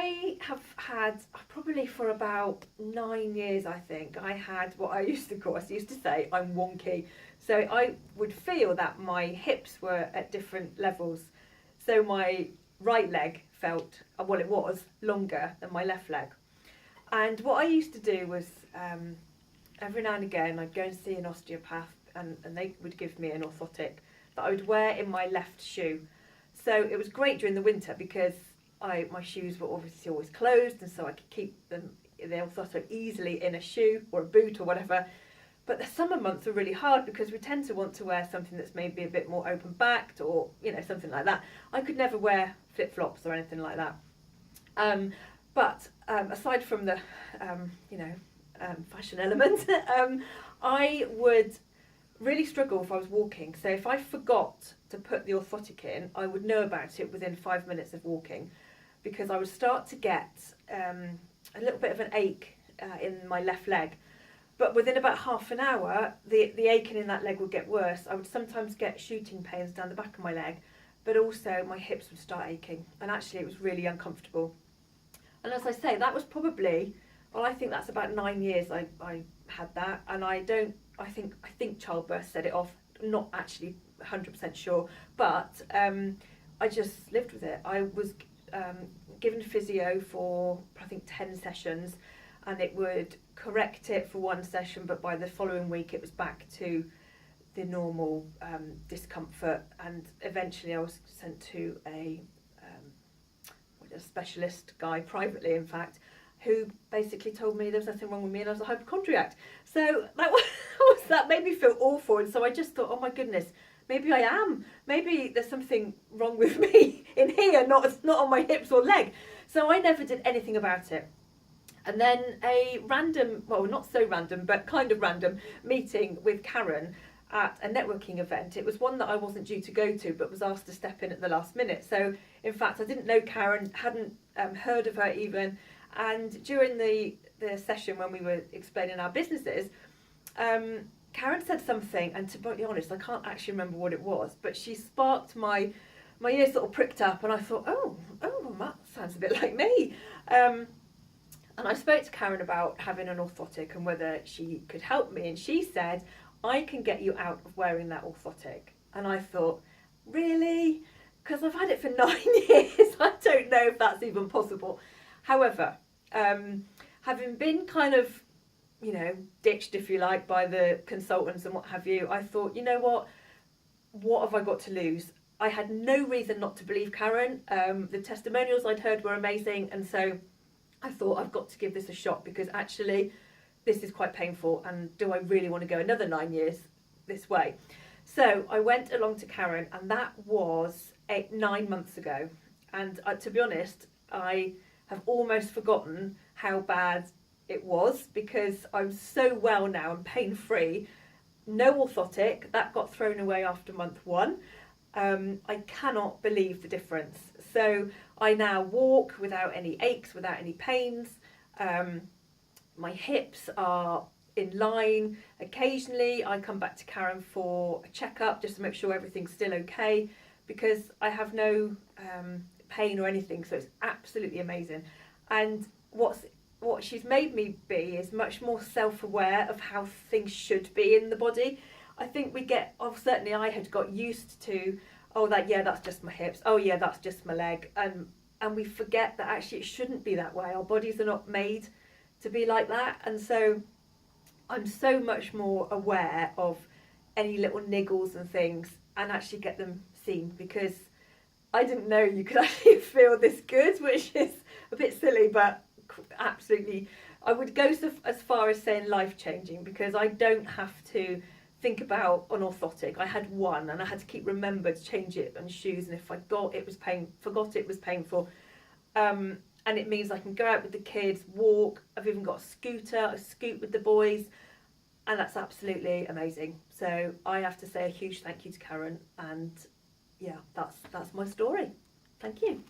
I have had, probably for about 9 years, I think, I had what I used to say, I'm wonky. So I would feel that my hips were at different levels. So my right leg felt, well, it was longer than my left leg. And what I used to do was, every now and again, I'd go and see an osteopath, and they would give me an orthotic that I would wear in my left shoe. So it was great during the winter because my shoes were obviously always closed, and so I could keep the orthotic easily in a shoe or a boot or whatever. But the summer months are really hard because we tend to want to wear something that's maybe a bit more open-backed, or something like that. I could never wear flip-flops or anything like that. But aside from the fashion element, I would really struggle if I was walking. So if I forgot to put the orthotic in, I would know about it within 5 minutes of walking, because I would start to get a little bit of an ache in my left leg. But within about half an hour, the aching in that leg would get worse. I would sometimes get shooting pains down the back of my leg, but also my hips would start aching, and actually it was really uncomfortable. And as I say, that was probably, well, I think that's about 9 years I had that, and I think childbirth set it off. Not actually 100% sure, but I just lived with it. I was given physio for, I think, 10 sessions, and it would correct it for one session, but by the following week it was back to the normal discomfort, and eventually I was sent to a specialist guy, privately in fact, who basically told me there was nothing wrong with me and I was a hypochondriac. So that made me feel awful, and so I just thought, oh my goodness, maybe I am. Maybe there's something wrong with me in here, not on my hips or leg. So I never did anything about it. And then a random, well, not so random, but kind of random meeting with Karen at a networking event. It was one that I wasn't due to go to, but was asked to step in at the last minute. So in fact, I didn't know Karen, hadn't heard of her even. And during the session when we were explaining our businesses, Karen said something, and to be honest, I can't actually remember what it was, but she sparked my ears sort of pricked up, and I thought, oh, that sounds a bit like me. And I spoke to Karen about having an orthotic and whether she could help me, and she said, I can get you out of wearing that orthotic. And I thought, really? Because I've had it for 9 years. I don't know if that's even possible. However, having been kind of, ditched, if you like, by the consultants and what have you, I thought, you know what have I got to lose? I had no reason not to believe Karen. The testimonials I'd heard were amazing, and so I thought, I've got to give this a shot, because actually this is quite painful, and do I really want to go another 9 years this way? So I went along to Karen, and that was 9 months ago. And to be honest, I have almost forgotten how bad it was, because I'm so well now and pain-free. No orthotic, that got thrown away after month 1. I cannot believe the difference. So I now walk without any aches, without any pains. My hips are in line. Occasionally I come back to Karen for a checkup just to make sure everything's still okay, because I have no pain or anything, so it's absolutely amazing. And what she's made me be is much more self-aware of how things should be in the body. I think certainly I had got used to, that's just my hips, that's just my leg, and we forget that actually it shouldn't be that way. Our bodies are not made to be like that, and so I'm so much more aware of any little niggles and things, and actually get them seen, because I didn't know you could actually feel this good, which is a bit silly, but absolutely, I would go as far as saying life-changing, because I don't have to think about an orthotic. I had one, and I had to keep remember to change it on shoes, and if I forgot it was painful. And it means I can go out with the kids, walk. I've even got a scooter, I scoot with the boys, and that's absolutely amazing. So I have to say a huge thank you to Karen, and yeah, that's my story. Thank you.